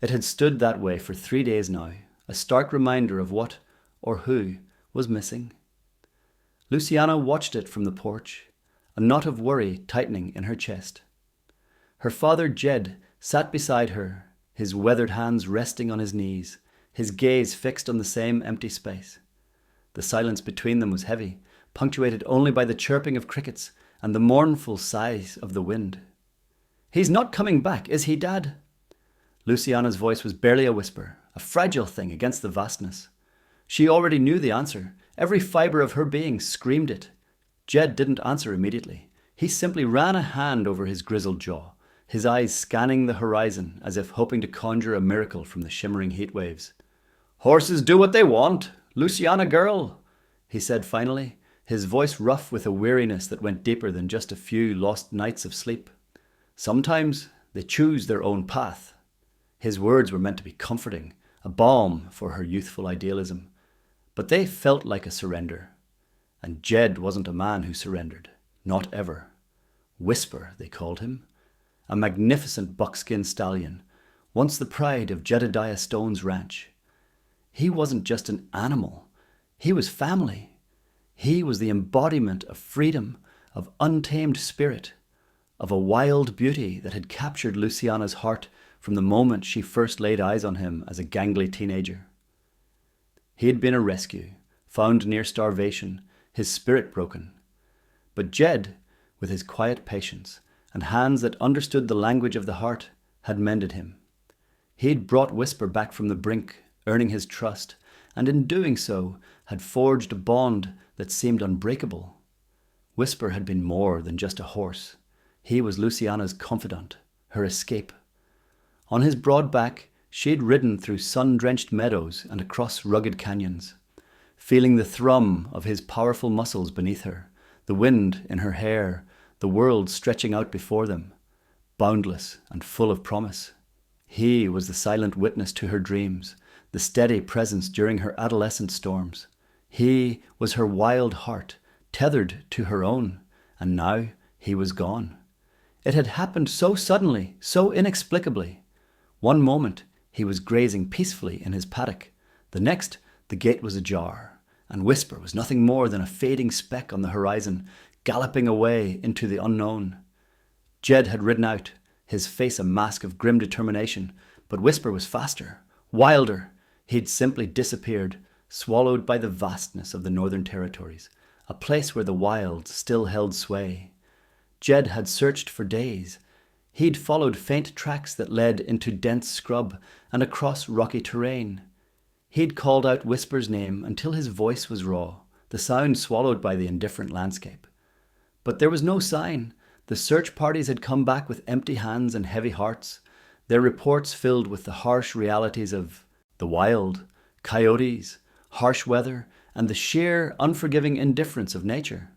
It had stood that way for 3 days now, a stark reminder of what, or who, was missing. Luciana watched it from the porch, a knot of worry tightening in her chest. Her father, Jed, sat beside her, his weathered hands resting on his knees, his gaze fixed on the same empty space. The silence between them was heavy, punctuated only by the chirping of crickets and the mournful sighs of the wind. "He's not coming back, is he, Dad?" Luciana's voice was barely a whisper, a fragile thing against the vastness. She already knew the answer. Every fibre of her being screamed it. Jed didn't answer immediately. He simply ran a hand over his grizzled jaw, his eyes scanning the horizon as if hoping to conjure a miracle from the shimmering heat waves. "Horses do what they want, Luciana girl," he said finally, his voice rough with a weariness that went deeper than just a few lost nights of sleep. "Sometimes they choose their own path." His words were meant to be comforting, a balm for her youthful idealism. But they felt like a surrender. And Jed wasn't a man who surrendered. Not ever. Whisper, they called him. A magnificent buckskin stallion, once the pride of Jedediah Stone's ranch. He wasn't just an animal. He was family. He was the embodiment of freedom, of untamed spirit, of a wild beauty that had captured Luciana's heart from the moment she first laid eyes on him as a gangly teenager. He had been a rescue, found near starvation, his spirit broken. But Jed, with his quiet patience and hands that understood the language of the heart, had mended him. He had brought Whisper back from the brink, earning his trust, and in doing so had forged a bond that seemed unbreakable. Whisper had been more than just a horse. He was Luciana's confidant, her escape. On his broad back, she had ridden through sun-drenched meadows and across rugged canyons, feeling the thrum of his powerful muscles beneath her, the wind in her hair, the world stretching out before them, boundless and full of promise. He was the silent witness to her dreams, the steady presence during her adolescent storms. He was her wild heart, tethered to her own, and now he was gone. It had happened so suddenly, so inexplicably. One moment, he was grazing peacefully in his paddock. The next, the gate was ajar, and Whisper was nothing more than a fading speck on the horizon, galloping away into the unknown. Jed had ridden out, his face a mask of grim determination, but Whisper was faster, wilder. He'd simply disappeared, swallowed by the vastness of the Northern Territories, a place where the wild still held sway. Jed had searched for days. He'd followed faint tracks that led into dense scrub and across rocky terrain. He'd called out Whisper's name until his voice was raw, the sound swallowed by the indifferent landscape. But there was no sign. The search parties had come back with empty hands and heavy hearts, their reports filled with the harsh realities of the wild, coyotes, harsh weather, and the sheer, unforgiving indifference of nature.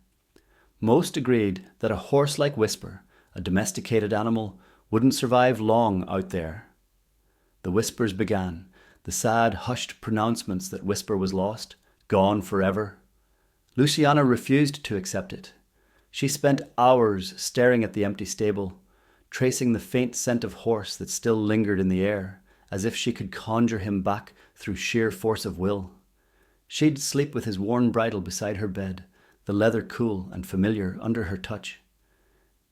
Most agreed that a horse like Whisper, a domesticated animal, wouldn't survive long out there. The whispers began, the sad, hushed pronouncements that Whisper was lost, gone forever. Luciana refused to accept it. She spent hours staring at the empty stable, tracing the faint scent of horse that still lingered in the air, as if she could conjure him back through sheer force of will. She'd sleep with his worn bridle beside her bed, the leather cool and familiar under her touch.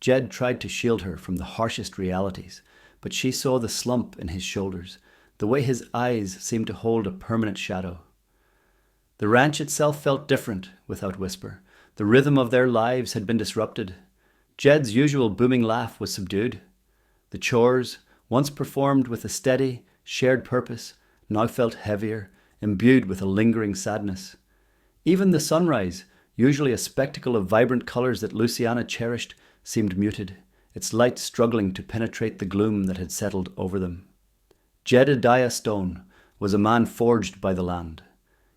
Jed tried to shield her from the harshest realities, but she saw the slump in his shoulders, the way his eyes seemed to hold a permanent shadow. The ranch itself felt different without Whisper. The rhythm of their lives had been disrupted. Jed's usual booming laugh was subdued. The chores, once performed with a steady, shared purpose, now felt heavier, imbued with a lingering sadness. Even the sunrise, usually a spectacle of vibrant colors that Luciana cherished, seemed muted, its light struggling to penetrate the gloom that had settled over them. Jedediah Stone was a man forged by the land.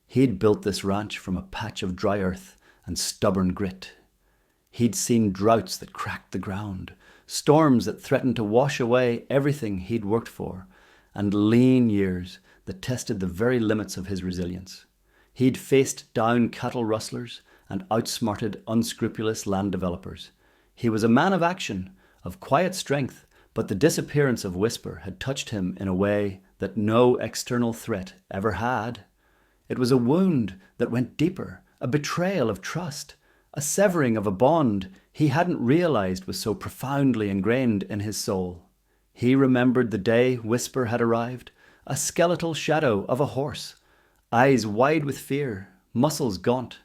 He'd built this ranch from a patch of dry earth and stubborn grit. He'd seen droughts that cracked the ground, storms that threatened to wash away everything he'd worked for, and lean years that tested the very limits of his resilience. He'd faced down cattle rustlers and outsmarted unscrupulous land developers. He was a man of action, of quiet strength, But the disappearance of Whisper had touched him in a way that no external threat ever had. It was a wound that went deeper, a betrayal of trust, a severing of a bond he hadn't realized was so profoundly ingrained in his soul. He remembered the day Whisper had arrived, a skeletal shadow of a horse, eyes wide with fear, muscles gaunt.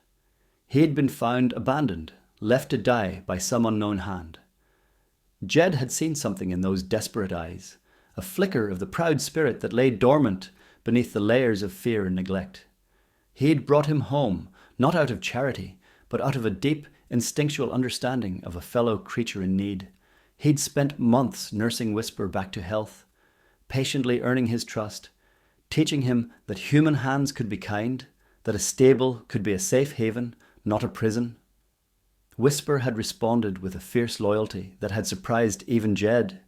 He had been found abandoned, left to die by some unknown hand. Jed had seen something in those desperate eyes, a flicker of the proud spirit that lay dormant beneath the layers of fear and neglect. He had brought him home, not out of charity, but out of a deep, instinctual understanding of a fellow creature in need. He'd spent months nursing Whisper back to health, patiently earning his trust, teaching him that human hands could be kind, that a stable could be a safe haven, not a prison. Whisper had responded with a fierce loyalty that had surprised even Jed.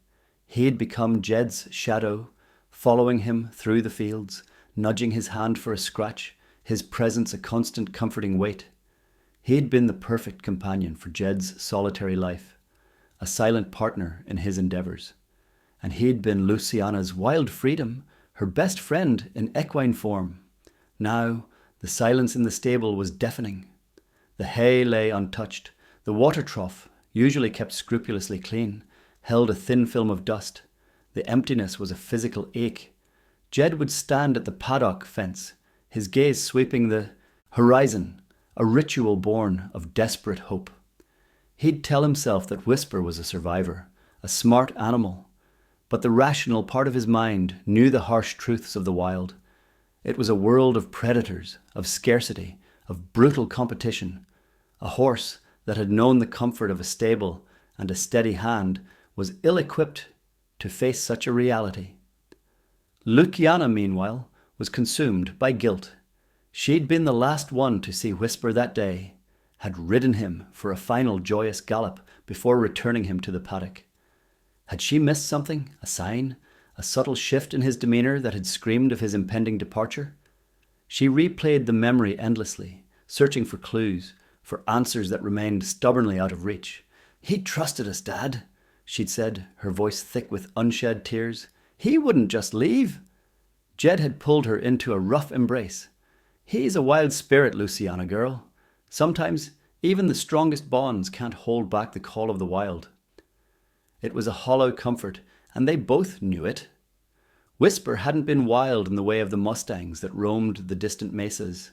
He had become Jed's shadow, following him through the fields, nudging his hand for a scratch, his presence a constant comforting weight. He had been the perfect companion for Jed's solitary life, a silent partner in his endeavors. And he'd been Luciana's wild freedom, her best friend in equine form. Now, the silence in the stable was deafening. The hay lay untouched. The water trough, usually kept scrupulously clean, held a thin film of dust. The emptiness was a physical ache. Jed would stand at the paddock fence, his gaze sweeping the horizon, a ritual born of desperate hope. He'd tell himself that Whisper was a survivor, a smart animal, but the rational part of his mind knew the harsh truths of the wild. It was a world of predators, of scarcity, of brutal competition. A horse that had known the comfort of a stable and a steady hand was ill-equipped to face such a reality. Luciana, meanwhile, was consumed by guilt. She'd been the last one to see Whisper that day, had ridden him for a final joyous gallop before returning him to the paddock. Had she missed something, a sign, a subtle shift in his demeanor that had screamed of his impending departure? She replayed the memory endlessly, searching for clues, for answers that remained stubbornly out of reach. "He trusted us, Dad," she'd said, her voice thick with unshed tears. "He wouldn't just leave." Jed had pulled her into a rough embrace. "He's a wild spirit, Luciana girl. Sometimes even the strongest bonds can't hold back the call of the wild." It was a hollow comfort, and they both knew it. Whisper hadn't been wild in the way of the mustangs that roamed the distant mesas.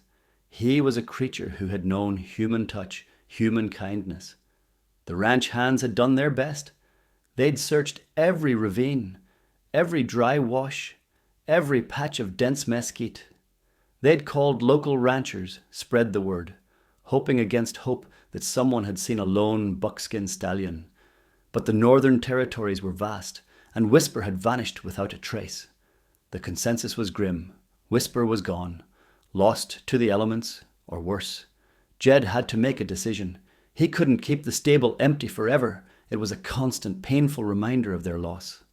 He was a creature who had known human touch, human kindness. The ranch hands had done their best. They'd searched every ravine, every dry wash, every patch of dense mesquite. They'd called local ranchers, spread the word, hoping against hope that someone had seen a lone buckskin stallion. But the northern territories were vast, and Whisper had vanished without a trace. The consensus was grim. Whisper was gone, lost to the elements, or worse. Jed had to make a decision. He couldn't keep the stable empty forever. It was a constant, painful reminder of their loss.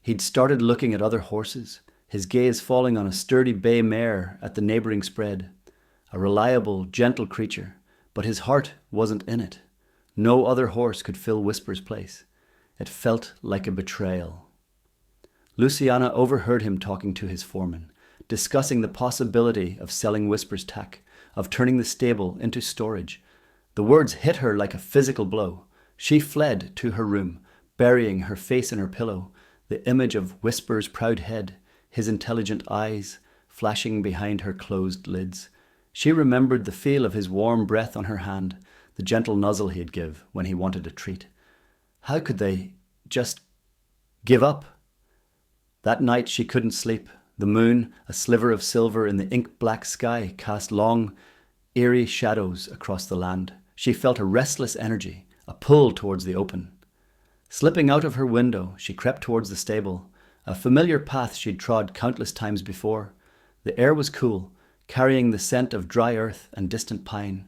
He'd started looking at other horses, his gaze falling on a sturdy bay mare at the neighboring spread. A reliable, gentle creature, but his heart wasn't in it. No other horse could fill Whisper's place. It felt like a betrayal. Luciana overheard him talking to his foreman, discussing the possibility of selling Whisper's tack, of turning the stable into storage. The words hit her like a physical blow. She fled to her room, burying her face in her pillow, the image of Whisper's proud head, his intelligent eyes, flashing behind her closed lids. She remembered the feel of his warm breath on her hand, the gentle nuzzle he'd give when he wanted a treat. How could they just give up? That night she couldn't sleep. The moon, a sliver of silver in the ink-black sky, cast long, eerie shadows across the land. She felt a restless energy, a pull towards the open. Slipping out of her window, she crept towards the stable, a familiar path she'd trod countless times before. The air was cool, carrying the scent of dry earth and distant pine.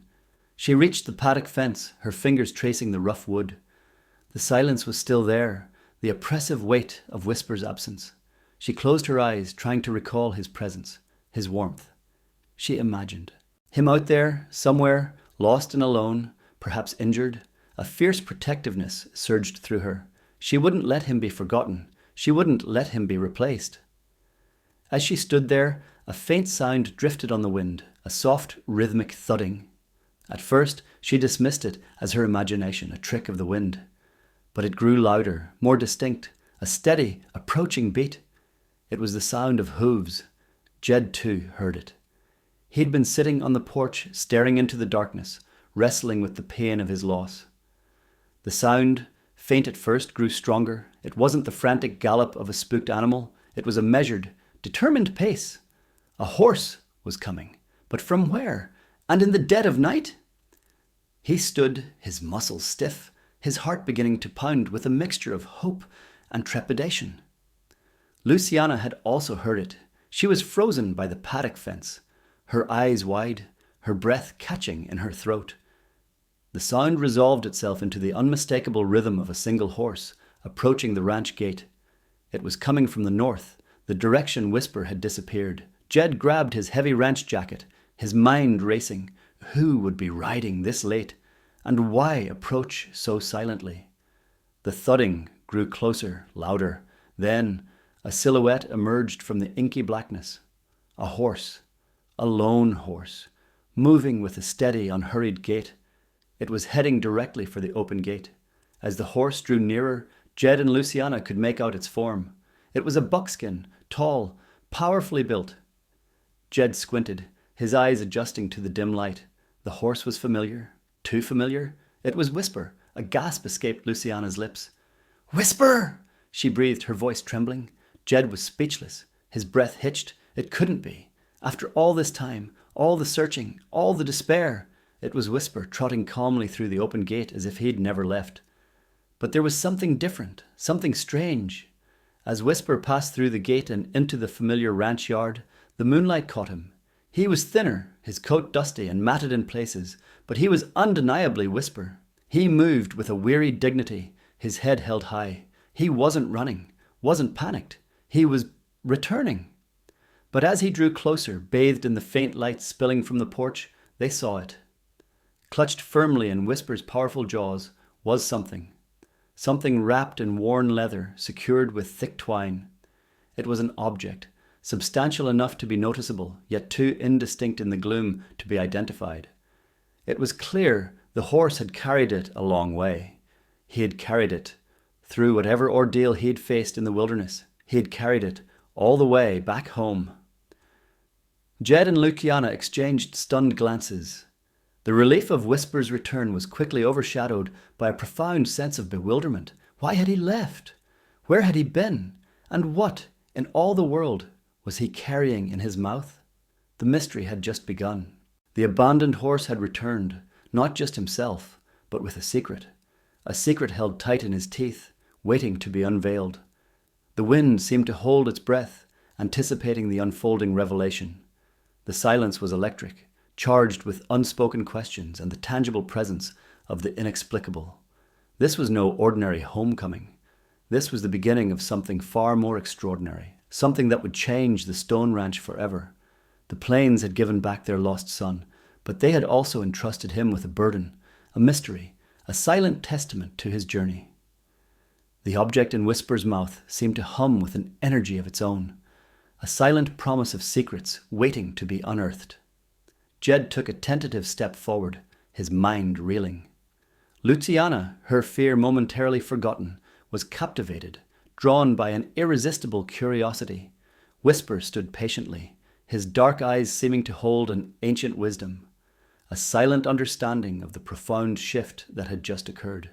She reached the paddock fence, her fingers tracing the rough wood. The silence was still there, the oppressive weight of Whisper's absence. She closed her eyes, trying to recall his presence, his warmth. She imagined him out there, somewhere, lost and alone, perhaps injured. A fierce protectiveness surged through her. She wouldn't let him be forgotten. She wouldn't let him be replaced. As she stood there, a faint sound drifted on the wind, a soft, rhythmic thudding. At first, she dismissed it as her imagination, a trick of the wind. But it grew louder, more distinct, a steady, approaching beat. It was the sound of hooves. Jed, too, heard it. He'd been sitting on the porch, staring into the darkness, wrestling with the pain of his loss. The sound, faint at first, grew stronger. It wasn't the frantic gallop of a spooked animal. It was a measured, determined pace. A horse was coming. But from where? And in the dead of night? He stood, his muscles stiff, his heart beginning to pound with a mixture of hope and trepidation. Luciana had also heard it. She was frozen by the paddock fence, her eyes wide, her breath catching in her throat. The sound resolved itself into the unmistakable rhythm of a single horse approaching the ranch gate. It was coming from the north. The direction Whisper had disappeared. Jed grabbed his heavy ranch jacket, his mind racing. Who would be riding this late? And why approach so silently? The thudding grew closer, louder. Then a silhouette emerged from the inky blackness. A horse, a lone horse, moving with a steady, unhurried gait. It was heading directly for the open gate. As the horse drew nearer, Jed and Luciana could make out its form. It was a buckskin, tall, powerfully built. Jed squinted, his eyes adjusting to the dim light. The horse was familiar. Too familiar? It was Whisper. A gasp escaped Luciana's lips. "Whisper!" she breathed, her voice trembling. Jed was speechless, his breath hitched. It couldn't be. After all this time, all the searching, all the despair, it was Whisper trotting calmly through the open gate as if he'd never left. But there was something different, something strange. As Whisper passed through the gate and into the familiar ranch yard, the moonlight caught him. He was thinner, his coat dusty and matted in places, but he was undeniably Whisper. He moved with a weary dignity, his head held high. He wasn't running, wasn't panicked. He was returning. But as he drew closer, bathed in the faint light spilling from the porch, they saw it. Clutched firmly in Whisper's powerful jaws was something. Something wrapped in worn leather, secured with thick twine. It was an object, substantial enough to be noticeable, yet too indistinct in the gloom to be identified. It was clear the horse had carried it a long way. He had carried it through whatever ordeal he had faced in the wilderness. He had carried it all the way back home. Jed and Luciana exchanged stunned glances. The relief of Whisper's return was quickly overshadowed by a profound sense of bewilderment. Why had he left? Where had he been? And what, in all the world, was he carrying in his mouth? The mystery had just begun. The abandoned horse had returned, not just himself, but with a secret held tight in his teeth, waiting to be unveiled. The wind seemed to hold its breath, anticipating the unfolding revelation. The silence was electric, charged with unspoken questions and the tangible presence of the inexplicable. This was no ordinary homecoming. This was the beginning of something far more extraordinary, something that would change the Stone Ranch forever. The Plains had given back their lost son, but they had also entrusted him with a burden, a mystery, a silent testament to his journey. The object in Whisper's mouth seemed to hum with an energy of its own, a silent promise of secrets waiting to be unearthed. Jed took a tentative step forward, his mind reeling. Luciana, her fear momentarily forgotten, was captivated, drawn by an irresistible curiosity. Whisper stood patiently, his dark eyes seeming to hold an ancient wisdom, a silent understanding of the profound shift that had just occurred.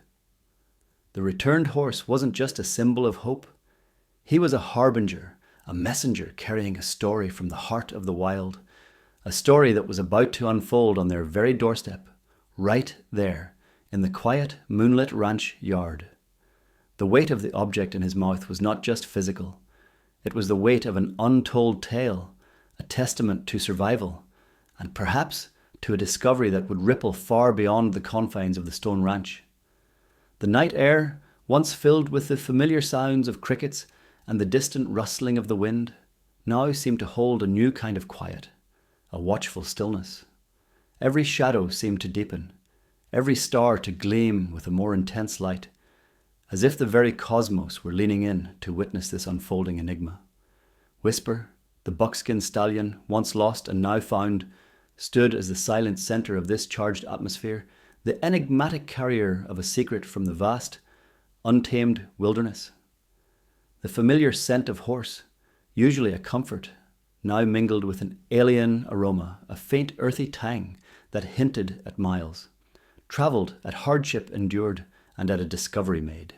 The returned horse wasn't just a symbol of hope. He was a harbinger, a messenger carrying a story from the heart of the wild, a story that was about to unfold on their very doorstep, right there, in the quiet, moonlit ranch yard. The weight of the object in his mouth was not just physical. It was the weight of an untold tale, a testament to survival, and perhaps to a discovery that would ripple far beyond the confines of the Stone Ranch. The night air, once filled with the familiar sounds of crickets and the distant rustling of the wind, now seemed to hold a new kind of quiet, a watchful stillness. Every shadow seemed to deepen, every star to gleam with a more intense light, as if the very cosmos were leaning in to witness this unfolding enigma. Whisper, the buckskin stallion, once lost and now found, stood as the silent center of this charged atmosphere, the enigmatic carrier of a secret from the vast, untamed wilderness. The familiar scent of horse, usually a comfort, now mingled with an alien aroma, a faint earthy tang that hinted at miles, travelled at hardship endured and at a discovery made.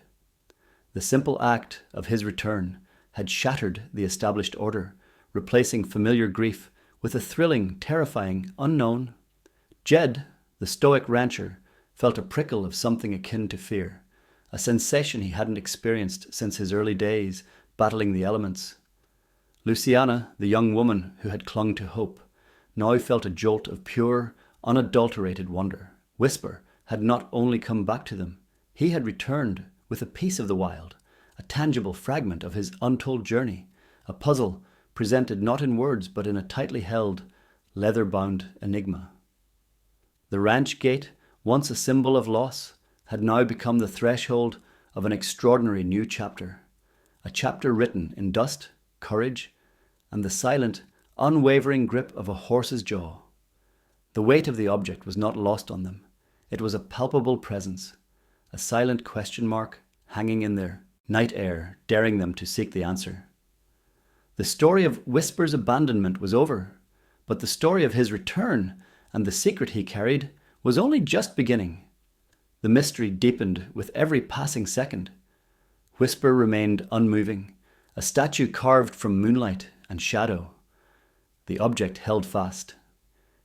The simple act of his return had shattered the established order, replacing familiar grief with a thrilling, terrifying unknown. Jed, the stoic rancher, felt a prickle of something akin to fear, a sensation he hadn't experienced since his early days battling the elements. Luciana, the young woman who had clung to hope, now felt a jolt of pure, unadulterated wonder. Whisper had not only come back to them, he had returned with a piece of the wild, a tangible fragment of his untold journey, a puzzle presented not in words but in a tightly held, leather-bound enigma. The ranch gate, once a symbol of loss, had now become the threshold of an extraordinary new chapter, a chapter written in dust, courage, and the silent, unwavering grip of a horse's jaw. The weight of the object was not lost on them. It was a palpable presence, a silent question mark hanging in their night air, daring them to seek the answer. The story of Whisper's abandonment was over, but the story of his return and the secret he carried was only just beginning. The mystery deepened with every passing second. Whisper remained unmoving, a statue carved from moonlight and shadow. The object held fast.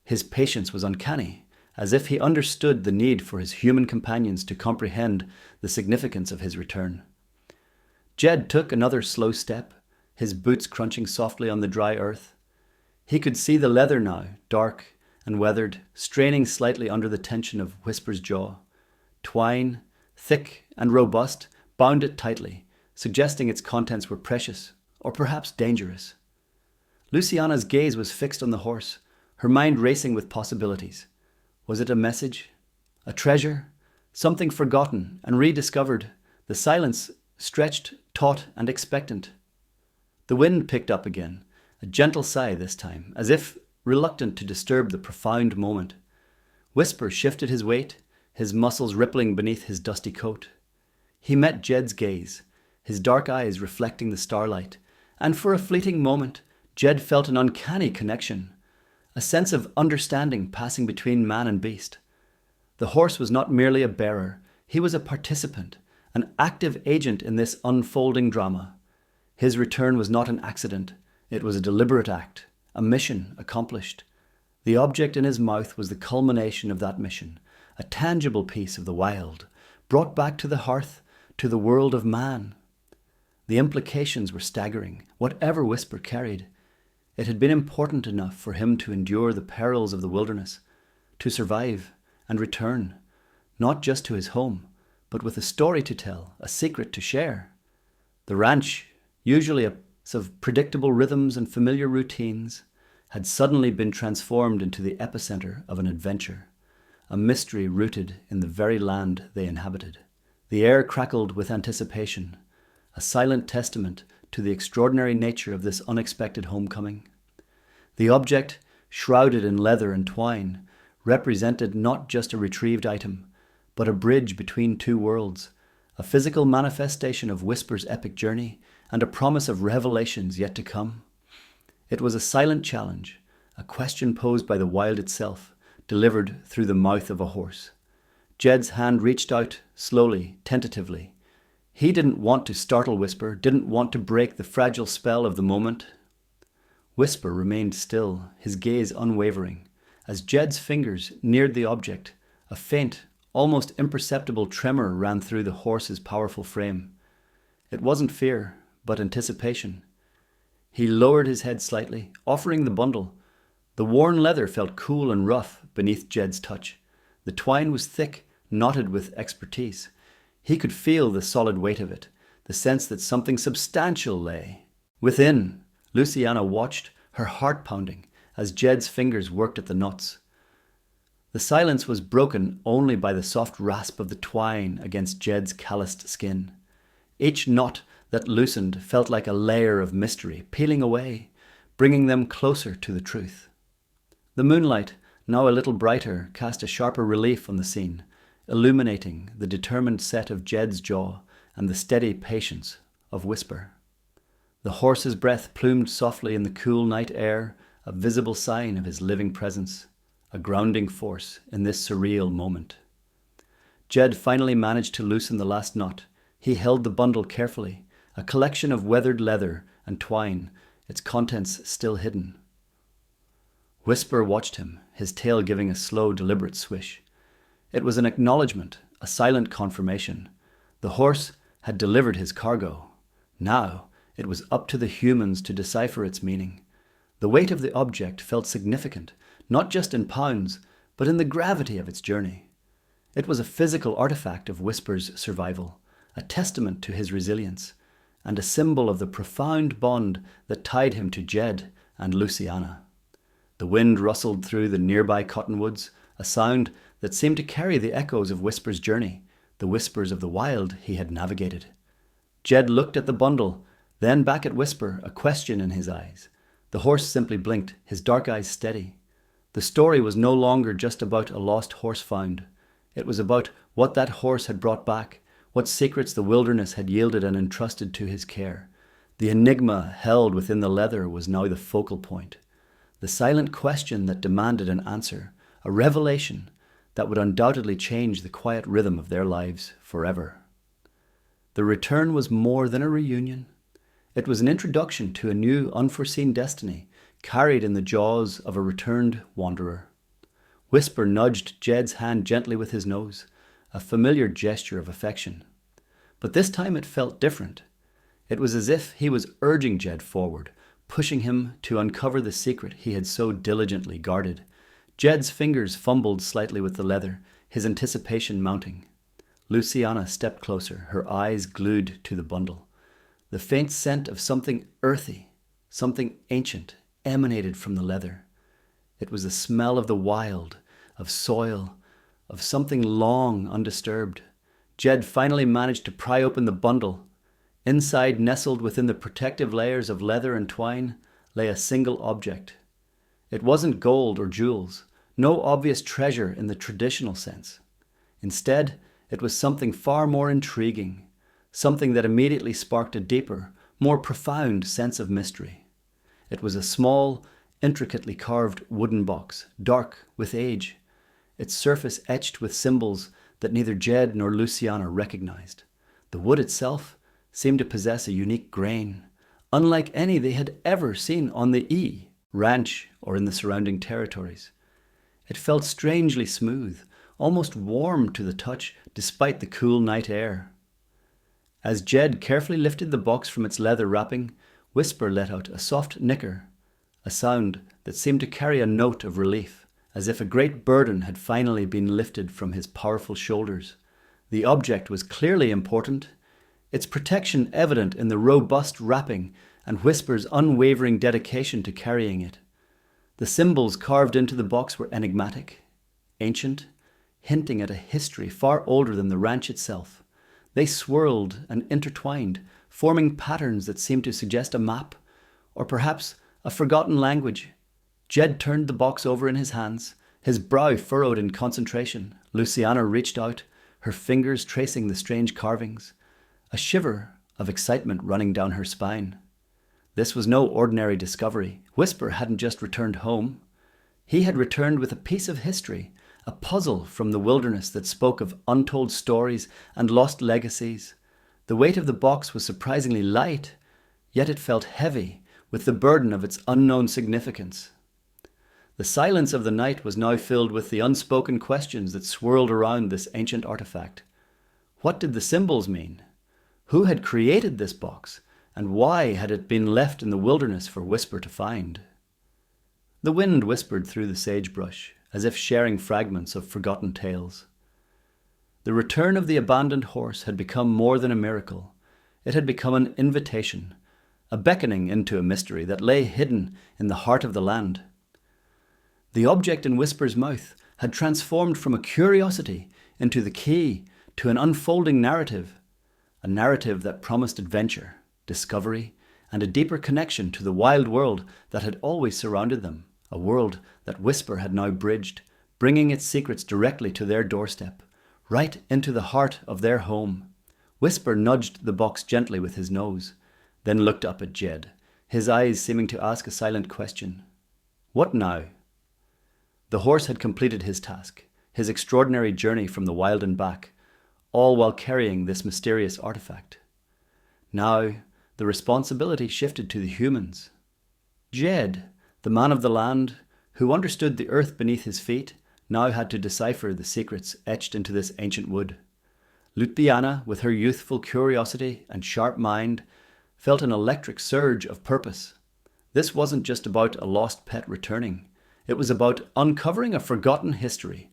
His patience was uncanny, as if he understood the need for his human companions to comprehend the significance of his return. Jed took another slow step, his boots crunching softly on the dry earth. He could see the leather now, dark and weathered, straining slightly under the tension of Whisper's jaw. Twine, thick and robust, bound it tightly, suggesting its contents were precious, or perhaps dangerous. Luciana's gaze was fixed on the horse, her mind racing with possibilities. Was it a message? A treasure? Something forgotten and rediscovered? The silence stretched, taut, and expectant. The wind picked up again, a gentle sigh this time, as if reluctant to disturb the profound moment. Whisper shifted his weight, his muscles rippling beneath his dusty coat. He met Jed's gaze, his dark eyes reflecting the starlight, and for a fleeting moment, Jed felt an uncanny connection, a sense of understanding passing between man and beast. The horse was not merely a bearer, he was a participant, an active agent in this unfolding drama. His return was not an accident, it was a deliberate act, a mission accomplished. The object in his mouth was the culmination of that mission, a tangible piece of the wild, brought back to the hearth, to the world of man. The implications were staggering, whatever Whisper carried. It had been important enough for him to endure the perils of the wilderness, to survive and return, not just to his home, but with a story to tell, a secret to share. The ranch, usually a place of predictable rhythms and familiar routines, had suddenly been transformed into the epicenter of an adventure, a mystery rooted in the very land they inhabited. The air crackled with anticipation, a silent testament to the extraordinary nature of this unexpected homecoming. The object, shrouded in leather and twine, represented not just a retrieved item, but a bridge between two worlds, a physical manifestation of Whisper's epic journey and a promise of revelations yet to come. It was a silent challenge, a question posed by the wild itself, delivered through the mouth of a horse. Jed's hand reached out, slowly, tentatively. He didn't want to startle Whisper, didn't want to break the fragile spell of the moment. Whisper remained still, his gaze unwavering. As Jed's fingers neared the object, a faint, almost imperceptible tremor ran through the horse's powerful frame. It wasn't fear, but anticipation. He lowered his head slightly, offering the bundle. The worn leather felt cool and rough beneath Jed's touch. The twine was thick, knotted with expertise. He could feel the solid weight of it, the sense that something substantial lay. Within, Luciana watched, her heart pounding, as Jed's fingers worked at the knots. The silence was broken only by the soft rasp of the twine against Jed's calloused skin. Each knot that loosened felt like a layer of mystery peeling away, bringing them closer to the truth. The moonlight, now a little brighter, cast a sharper relief on the scene, illuminating the determined set of Jed's jaw and the steady patience of Whisper. The horse's breath plumed softly in the cool night air, a visible sign of his living presence, a grounding force in this surreal moment. Jed finally managed to loosen the last knot. He held the bundle carefully, a collection of weathered leather and twine, its contents still hidden. Whisper watched him, his tail giving a slow, deliberate swish. It was an acknowledgement, a silent confirmation. The horse had delivered his cargo. Now it was up to the humans to decipher its meaning. The weight of the object felt significant, not just in pounds, but in the gravity of its journey. It was a physical artifact of Whisper's survival, a testament to his resilience, and a symbol of the profound bond that tied him to Jed and Luciana. The wind rustled through the nearby cottonwoods, a sound that seemed to carry the echoes of Whisper's journey, the whispers of the wild he had navigated. Jed looked at the bundle, then back at Whisper, a question in his eyes. The horse simply blinked, his dark eyes steady. The story was no longer just about a lost horse found. It was about what that horse had brought back, what secrets the wilderness had yielded and entrusted to his care. The enigma held within the leather was now the focal point. The silent question that demanded an answer, a revelation that would undoubtedly change the quiet rhythm of their lives forever. The return was more than a reunion. It was an introduction to a new, unforeseen destiny, carried in the jaws of a returned wanderer. Whisper nudged Jed's hand gently with his nose, a familiar gesture of affection. But this time it felt different. It was as if he was urging Jed forward, pushing him to uncover the secret he had so diligently guarded. Jed's fingers fumbled slightly with the leather, his anticipation mounting. Luciana stepped closer, her eyes glued to the bundle. The faint scent of something earthy, something ancient, emanated from the leather. It was the smell of the wild, of soil, of something long undisturbed. Jed finally managed to pry open the bundle. Inside, nestled within the protective layers of leather and twine, lay a single object. It wasn't gold or jewels, no obvious treasure in the traditional sense. Instead, it was something far more intriguing, something that immediately sparked a deeper, more profound sense of mystery. It was a small, intricately carved wooden box, dark with age, its surface etched with symbols that neither Jed nor Luciana recognized. The wood itself seemed to possess a unique grain, unlike any they had ever seen on the ranch or in the surrounding territories. It felt strangely smooth, almost warm to the touch despite the cool night air. As Jed carefully lifted the box from its leather wrapping, Whisper let out a soft nicker, a sound that seemed to carry a note of relief, as if a great burden had finally been lifted from his powerful shoulders. The object was clearly important, its protection evident in the robust wrapping and Whisper's unwavering dedication to carrying it. The symbols carved into the box were enigmatic, ancient, hinting at a history far older than the ranch itself. They swirled and intertwined, forming patterns that seemed to suggest a map, or perhaps a forgotten language. Jed turned the box over in his hands, his brow furrowed in concentration. Luciana reached out, her fingers tracing the strange carvings, a shiver of excitement running down her spine. This was no ordinary discovery. Whisper hadn't just returned home. He had returned with a piece of history, a puzzle from the wilderness that spoke of untold stories and lost legacies. The weight of the box was surprisingly light, yet it felt heavy with the burden of its unknown significance. The silence of the night was now filled with the unspoken questions that swirled around this ancient artifact. What did the symbols mean? Who had created this box, and why had it been left in the wilderness for Whisper to find? The wind whispered through the sagebrush, as if sharing fragments of forgotten tales. The return of the abandoned horse had become more than a miracle. It had become an invitation, a beckoning into a mystery that lay hidden in the heart of the land. The object in Whisper's mouth had transformed from a curiosity into the key to an unfolding narrative, a narrative that promised adventure, discovery, and a deeper connection to the wild world that had always surrounded them, a world that Whisper had now bridged, bringing its secrets directly to their doorstep, right into the heart of their home. Whisper nudged the box gently with his nose, then looked up at Jed, his eyes seeming to ask a silent question. What now? The horse had completed his task, his extraordinary journey from the wild and back, all while carrying this mysterious artifact. Now, the responsibility shifted to the humans. Jed, the man of the land, who understood the earth beneath his feet, now had to decipher the secrets etched into this ancient wood. Ljubljana, with her youthful curiosity and sharp mind, felt an electric surge of purpose. This wasn't just about a lost pet returning. It was about uncovering a forgotten history,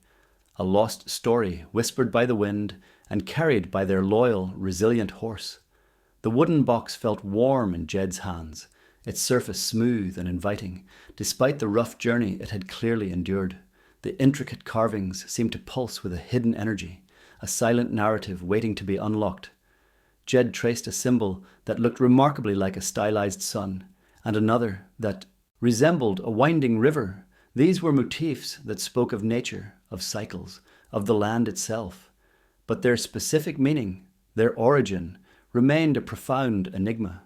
a lost story whispered by the wind and carried by their loyal, resilient horse. The wooden box felt warm in Jed's hands, its surface smooth and inviting, despite the rough journey it had clearly endured. The intricate carvings seemed to pulse with a hidden energy, a silent narrative waiting to be unlocked. Jed traced a symbol that looked remarkably like a stylized sun, and another that resembled a winding river. These were motifs that spoke of nature, of cycles, of the land itself. But their specific meaning, their origin, remained a profound enigma.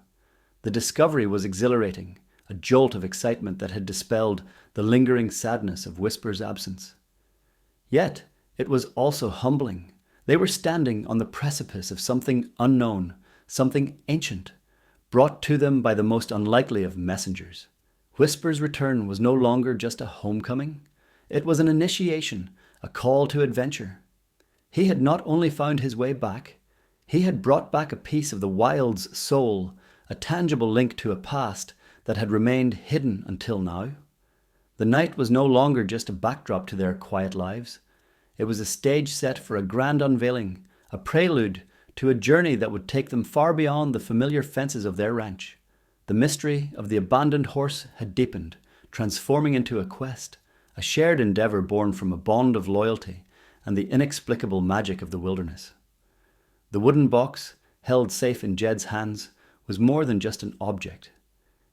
The discovery was exhilarating, a jolt of excitement that had dispelled the lingering sadness of Whisper's absence. Yet, it was also humbling. They were standing on the precipice of something unknown, something ancient, brought to them by the most unlikely of messengers. Whisper's return was no longer just a homecoming. It was an initiation, a call to adventure. He had not only found his way back, he had brought back a piece of the wild's soul, a tangible link to a past that had remained hidden until now. The night was no longer just a backdrop to their quiet lives. It was a stage set for a grand unveiling, a prelude to a journey that would take them far beyond the familiar fences of their ranch. The mystery of the abandoned horse had deepened, transforming into a quest, a shared endeavor born from a bond of loyalty and the inexplicable magic of the wilderness. The wooden box, held safe in Jed's hands, was more than just an object.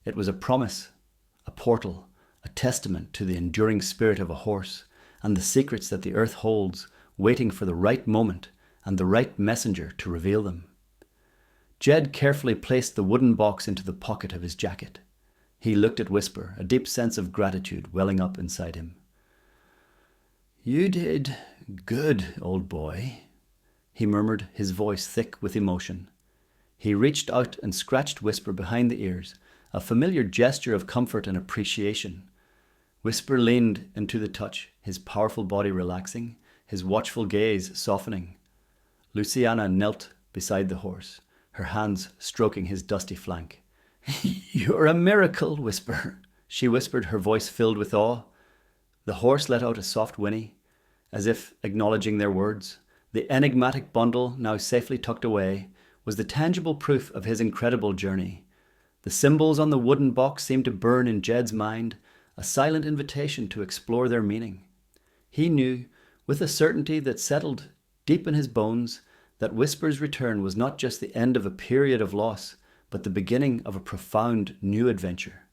It was a promise, a portal, a testament to the enduring spirit of a horse and the secrets that the earth holds, waiting for the right moment and the right messenger to reveal them. Jed carefully placed the wooden box into the pocket of his jacket. He looked at Whisper, a deep sense of gratitude welling up inside him. "You did good, old boy," he murmured, his voice thick with emotion. He reached out and scratched Whisper behind the ears, a familiar gesture of comfort and appreciation. Whisper leaned into the touch, his powerful body relaxing, his watchful gaze softening. Luciana knelt beside the horse, her hands stroking his dusty flank. "You're a miracle, Whisper," she whispered, her voice filled with awe. The horse let out a soft whinny, as if acknowledging their words. The enigmatic bundle, now safely tucked away, was the tangible proof of his incredible journey. The symbols on the wooden box seemed to burn in Jed's mind, a silent invitation to explore their meaning. He knew, with a certainty that settled deep in his bones, that Whisper's return was not just the end of a period of loss, but the beginning of a profound new adventure.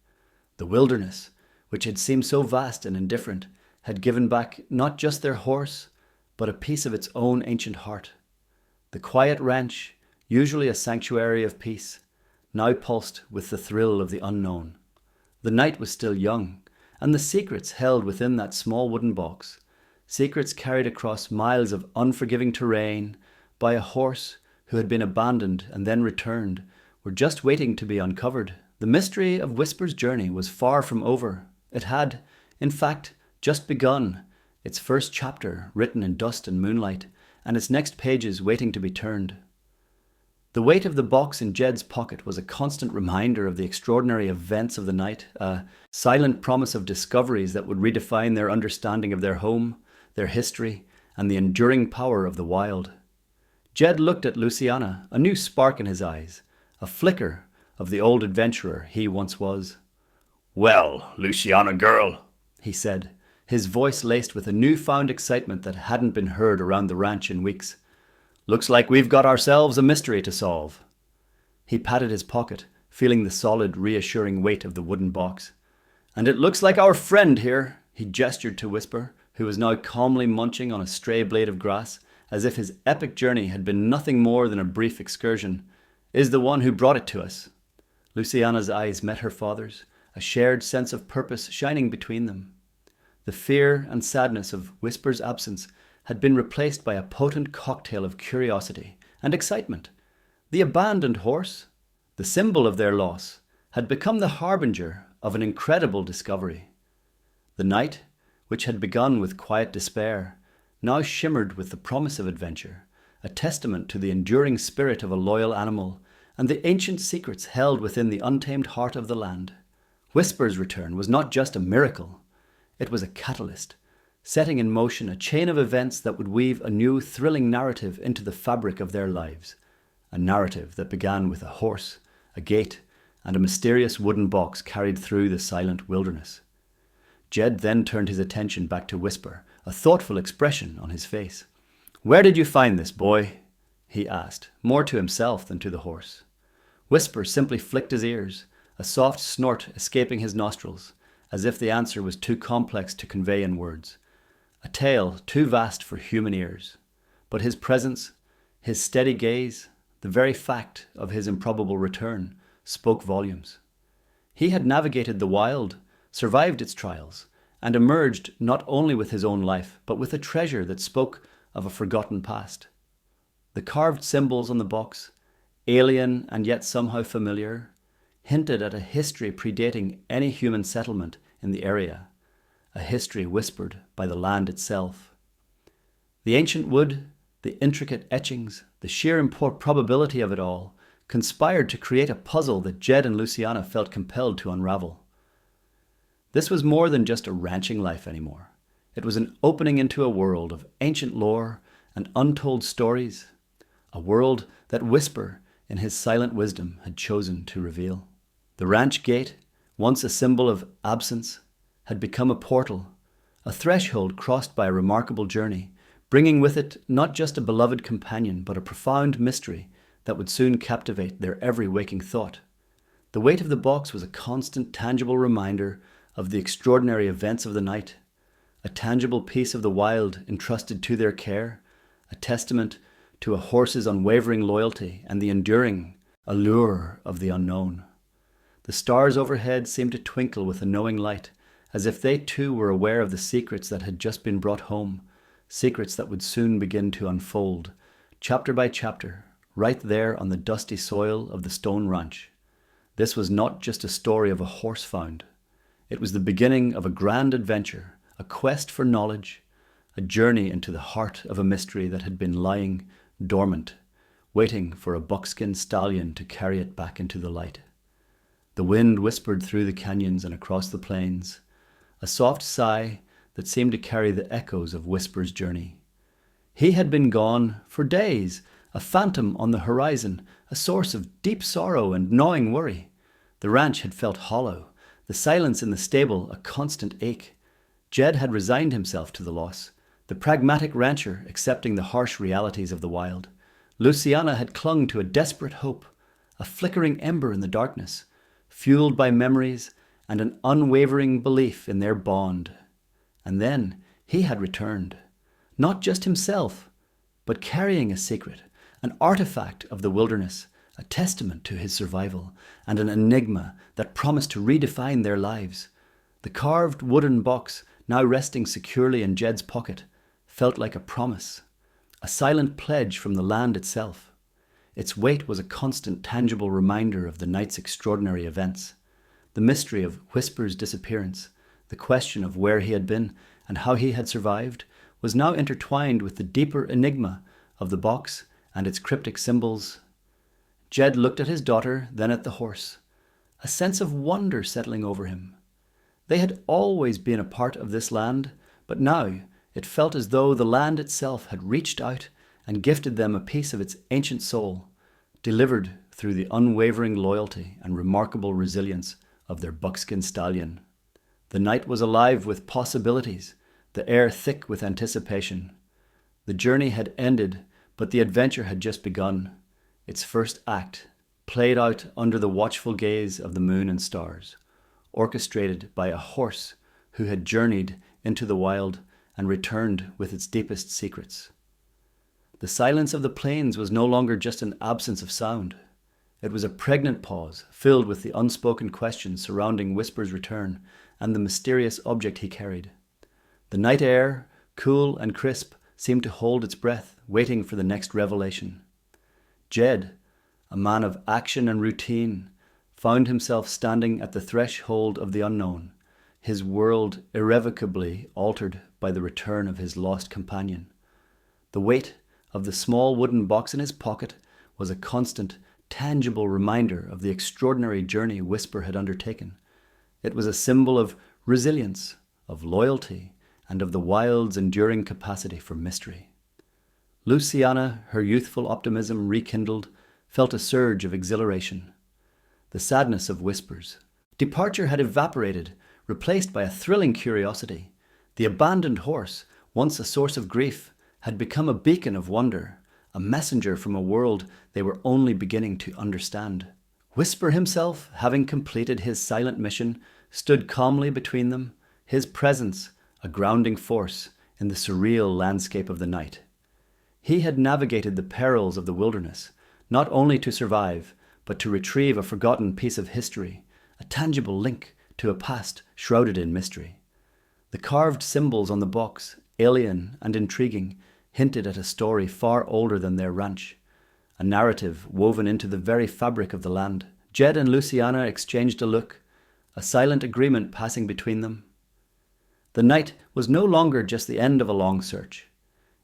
The wilderness, which had seemed so vast and indifferent, had given back not just their horse, but a piece of its own ancient heart. The quiet ranch, usually a sanctuary of peace, now pulsed with the thrill of the unknown. The night was still young, and the secrets held within that small wooden box, secrets carried across miles of unforgiving terrain by a horse who had been abandoned and then returned, were just waiting to be uncovered. The mystery of Whisper's journey was far from over. It had, in fact, just begun, its first chapter written in dust and moonlight, and its next pages waiting to be turned. The weight of the box in Jed's pocket was a constant reminder of the extraordinary events of the night, a silent promise of discoveries that would redefine their understanding of their home, their history, and the enduring power of the wild. Jed looked at Luciana, a new spark in his eyes, a flicker of the old adventurer he once was. "Well, Luciana girl," he said, his voice laced with a newfound excitement that hadn't been heard around the ranch in weeks. Looks like we've got ourselves a mystery to solve. He patted his pocket, feeling the solid, reassuring weight of the wooden box. And it looks like our friend here, he gestured to Whisper, who was now calmly munching on a stray blade of grass, as if his epic journey had been nothing more than a brief excursion, is the one who brought it to us. Luciana's eyes met her father's, a shared sense of purpose shining between them. The fear and sadness of Whisper's absence had been replaced by a potent cocktail of curiosity and excitement. The abandoned horse, the symbol of their loss, had become the harbinger of an incredible discovery. The night, which had begun with quiet despair, now shimmered with the promise of adventure, a testament to the enduring spirit of a loyal animal and the ancient secrets held within the untamed heart of the land. Whisper's return was not just a miracle, it was a catalyst, setting in motion a chain of events that would weave a new thrilling narrative into the fabric of their lives, a narrative that began with a horse, a gate, and a mysterious wooden box carried through the silent wilderness. Jed then turned his attention back to Whisper, a thoughtful expression on his face. "Where did you find this, boy?" he asked, more to himself than to the horse. Whisper simply flicked his ears, a soft snort escaping his nostrils, as if the answer was too complex to convey in words, a tale too vast for human ears. But his presence, his steady gaze, the very fact of his improbable return, spoke volumes. He had navigated the wild, survived its trials, and emerged not only with his own life, but with a treasure that spoke of a forgotten past. The carved symbols on the box, alien and yet somehow familiar, hinted at a history predating any human settlement in the area, a history whispered by the land itself. The ancient wood, the intricate etchings, the sheer probability of it all, conspired to create a puzzle that Jed and Luciana felt compelled to unravel. This was more than just a ranching life anymore. It was an opening into a world of ancient lore and untold stories, a world that Whisper, in his silent wisdom, had chosen to reveal. The ranch gate, once a symbol of absence, had become a portal, a threshold crossed by a remarkable journey, bringing with it not just a beloved companion, but a profound mystery that would soon captivate their every waking thought. The weight of the box was a constant, tangible reminder of the extraordinary events of the night, a tangible piece of the wild entrusted to their care, a testament to a horse's unwavering loyalty and the enduring allure of the unknown. The stars overhead seemed to twinkle with a knowing light, as if they too were aware of the secrets that had just been brought home, secrets that would soon begin to unfold, chapter by chapter, right there on the dusty soil of the stone ranch. This was not just a story of a horse found. It was the beginning of a grand adventure, a quest for knowledge, a journey into the heart of a mystery that had been lying dormant, waiting for a buckskin stallion to carry it back into the light. The wind whispered through the canyons and across the plains, a soft sigh that seemed to carry the echoes of Whisper's journey. He had been gone for days, a phantom on the horizon, a source of deep sorrow and gnawing worry. The ranch had felt hollow, the silence in the stable a constant ache. Jed had resigned himself to the loss, the pragmatic rancher accepting the harsh realities of the wild. Luciana had clung to a desperate hope, a flickering ember in the darkness, fueled by memories and an unwavering belief in their bond. And then he had returned, not just himself, but carrying a secret, an artifact of the wilderness, a testament to his survival, and an enigma that promised to redefine their lives. The carved wooden box, now resting securely in Jed's pocket, felt like a promise, a silent pledge from the land itself. Its weight was a constant, tangible reminder of the night's extraordinary events. The mystery of Whisper's disappearance, the question of where he had been and how he had survived, was now intertwined with the deeper enigma of the box and its cryptic symbols. Jed looked at his daughter, then at the horse, a sense of wonder settling over him. They had always been a part of this land, but now it felt as though the land itself had reached out and gifted them a piece of its ancient soul, delivered through the unwavering loyalty and remarkable resilience of their buckskin stallion. The night was alive with possibilities, the air thick with anticipation. The journey had ended, But the adventure had just begun, its first act, played out under the watchful gaze of the moon and stars, orchestrated by a horse who had journeyed into the wild and returned with its deepest secrets. The silence of the plains was no longer just an absence of sound. It was a pregnant pause, filled with the unspoken questions surrounding Whisper's return and the mysterious object he carried. The night air, cool and crisp, seemed to hold its breath, waiting for the next revelation. Jed, a man of action and routine, found himself standing at the threshold of the unknown, his world irrevocably altered by the return of his lost companion. The weight of the small wooden box in his pocket was a constant, tangible reminder of the extraordinary journey Whisper had undertaken. It was a symbol of resilience, of loyalty, and of the wild's enduring capacity for mystery. Luciana, her youthful optimism rekindled, felt a surge of exhilaration. The sadness of Whisper's departure had evaporated, replaced by a thrilling curiosity. The abandoned horse, once a source of grief, had become a beacon of wonder, a messenger from a world they were only beginning to understand. Whisper himself, having completed his silent mission, stood calmly between them, his presence a grounding force in the surreal landscape of the night. He had navigated the perils of the wilderness, not only to survive, but to retrieve a forgotten piece of history, a tangible link to a past shrouded in mystery. The carved symbols on the box, alien and intriguing, hinted at a story far older than their ranch, a narrative woven into the very fabric of the land. Jed and Luciana exchanged a look, a silent agreement passing between them. The night was no longer just the end of a long search.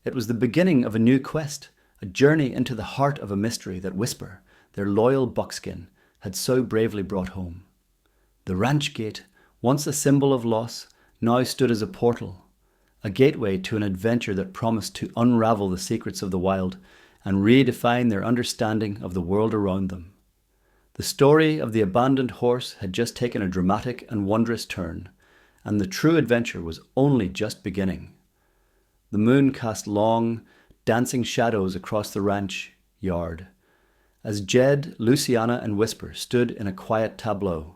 It was the beginning of a new quest, a journey into the heart of a mystery that Whisper, their loyal buckskin, had so bravely brought home. The ranch gate, once a symbol of loss, now stood as a portal, a gateway to an adventure that promised to unravel the secrets of the wild and redefine their understanding of the world around them. The story of the abandoned horse had just taken a dramatic and wondrous turn, and the true adventure was only just beginning. The moon cast long, dancing shadows across the ranch yard, as Jed, Luciana, and Whisper stood in a quiet tableau.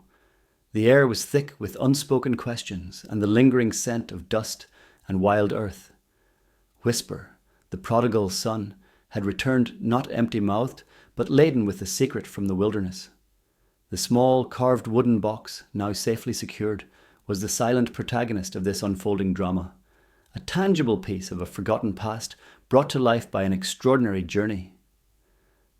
The air was thick with unspoken questions and the lingering scent of dust and wild earth. Whisper, the prodigal son, had returned not empty-mouthed, but laden with the secret from the wilderness. The small carved wooden box, now safely secured, was the silent protagonist of this unfolding drama, a tangible piece of a forgotten past brought to life by an extraordinary journey.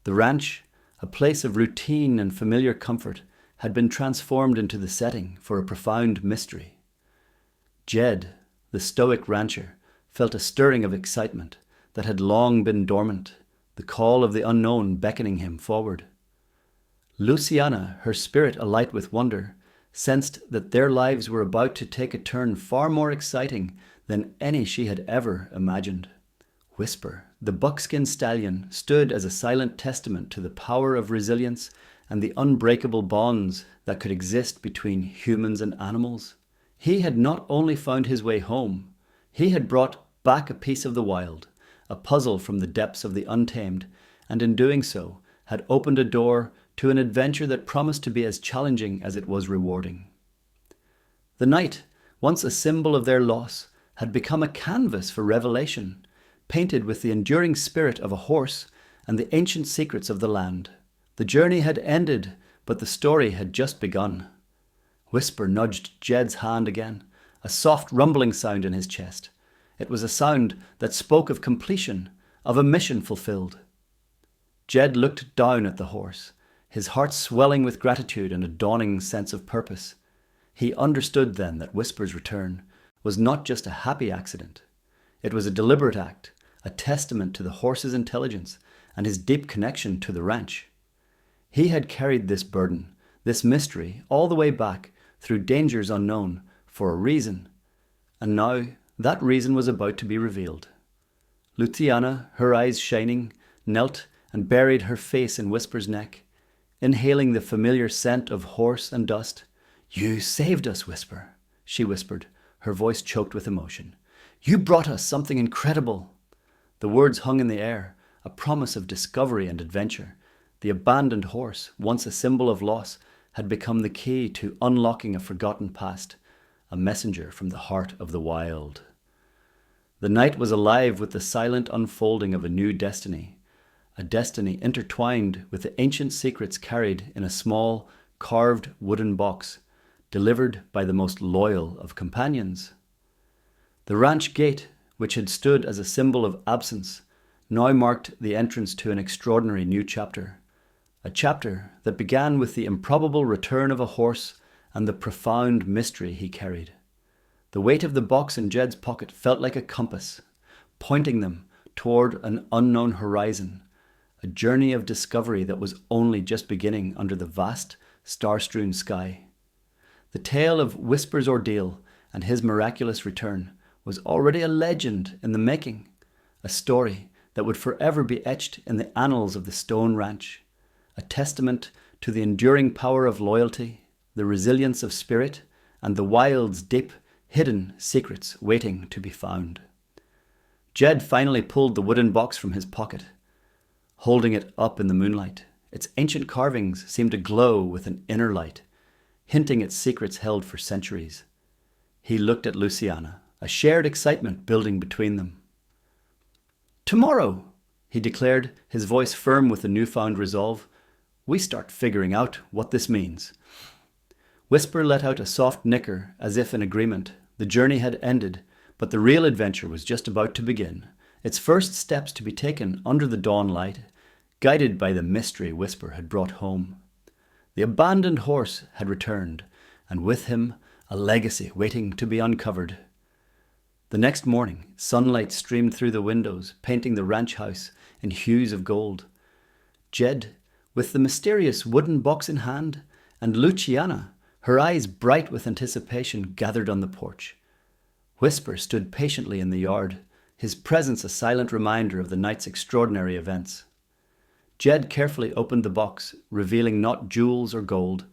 The ranch, a place of routine and familiar comfort, had been transformed into the setting for a profound mystery. Jed, the stoic rancher, felt a stirring of excitement that had long been dormant, the call of the unknown beckoning him forward. Luciana, her spirit alight with wonder, sensed that their lives were about to take a turn far more exciting than any she had ever imagined. Whisper, the buckskin stallion, stood as a silent testament to the power of resilience and the unbreakable bonds that could exist between humans and animals. He had not only found his way home, he had brought back a piece of the wild, a puzzle from the depths of the untamed, and in doing so had opened a door to an adventure that promised to be as challenging as it was rewarding. The night, once a symbol of their loss, had become a canvas for revelation, painted with the enduring spirit of a horse and the ancient secrets of the land. The journey had ended, but the story had just begun. Whisper nudged Jed's hand again, a soft rumbling sound in his chest. It was a sound that spoke of completion, of a mission fulfilled. Jed looked down at the horse, his heart swelling with gratitude and a dawning sense of purpose. He understood then that Whisper's return was not just a happy accident. It was a deliberate act, a testament to the horse's intelligence and his deep connection to the ranch. He had carried this burden, this mystery, all the way back through dangers unknown for a reason, and now that reason was about to be revealed. Luciana, her eyes shining, knelt and buried her face in Whisper's neck, inhaling the familiar scent of horse and dust. "You saved us, Whisper," she whispered, her voice choked with emotion. "You brought us something incredible." The words hung in the air, a promise of discovery and adventure. The abandoned horse, once a symbol of loss, had become the key to unlocking a forgotten past, a messenger from the heart of the wild. The night was alive with the silent unfolding of a new destiny, a destiny intertwined with the ancient secrets carried in a small, carved wooden box, delivered by the most loyal of companions. The ranch gate, which had stood as a symbol of absence, now marked the entrance to an extraordinary new chapter, a chapter that began with the improbable return of a horse and the profound mystery he carried. The weight of the box in Jed's pocket felt like a compass, pointing them toward an unknown horizon, a journey of discovery that was only just beginning under the vast, star-strewn sky. The tale of Whisper's ordeal and his miraculous return was already a legend in the making, a story that would forever be etched in the annals of the Stone Ranch, a testament to the enduring power of loyalty, the resilience of spirit, and the wild's deep, hidden secrets waiting to be found. Jed finally pulled the wooden box from his pocket, holding it up in the moonlight. Its ancient carvings seemed to glow with an inner light, hinting at secrets held for centuries. He looked at Luciana, a shared excitement building between them. "Tomorrow," he declared, his voice firm with a newfound resolve, "we start figuring out what this means." Whisper let out a soft nicker as if in agreement. The journey had ended, but the real adventure was just about to begin, its first steps to be taken under the dawn light, guided by the mystery Whisper had brought home. The abandoned horse had returned, and with him a legacy waiting to be uncovered. The next morning, sunlight streamed through the windows, painting the ranch house in hues of gold. Jed, with the mysterious wooden box in hand, and Luciana, her eyes bright with anticipation, gathered on the porch. Whisper stood patiently in the yard, his presence a silent reminder of the night's extraordinary events. Jed carefully opened the box, revealing not jewels or gold,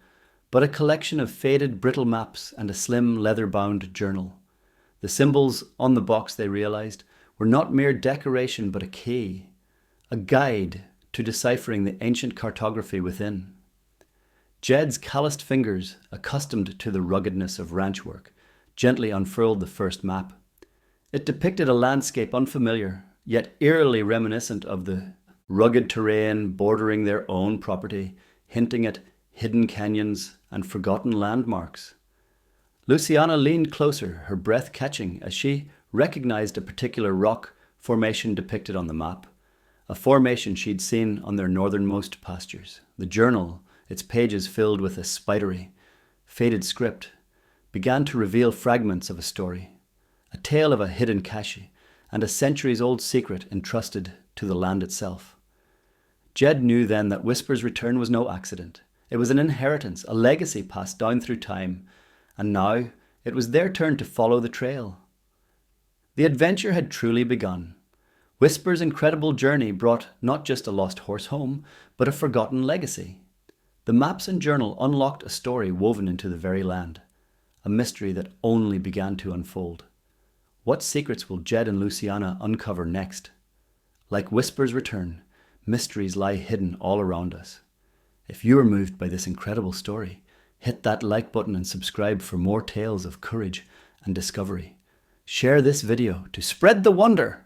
but a collection of faded, brittle maps and a slim, leather-bound journal. The symbols on the box, they realized, were not mere decoration but a key, a guide to deciphering the ancient cartography within. Jed's calloused fingers, accustomed to the ruggedness of ranch work, gently unfurled the first map. It depicted a landscape unfamiliar, yet eerily reminiscent of the rugged terrain bordering their own property, hinting at hidden canyons and forgotten landmarks. Luciana leaned closer, her breath catching as she recognized a particular rock formation depicted on the map, a formation she'd seen on their northernmost pastures. The journal, its pages filled with a spidery, faded script, began to reveal fragments of a story, a tale of a hidden cache, and a centuries-old secret entrusted to the land itself. Jed knew then that Whisper's return was no accident. It was an inheritance, a legacy passed down through time, and now it was their turn to follow the trail. The adventure had truly begun. Whisper's incredible journey brought not just a lost horse home, but a forgotten legacy. The maps and journal unlocked a story woven into the very land, a mystery that only began to unfold. What secrets will Jed and Luciana uncover next? Like Whisper's return, mysteries lie hidden all around us. If you are moved by this incredible story, hit that like button and subscribe for more tales of courage and discovery. Share this video to spread the wonder.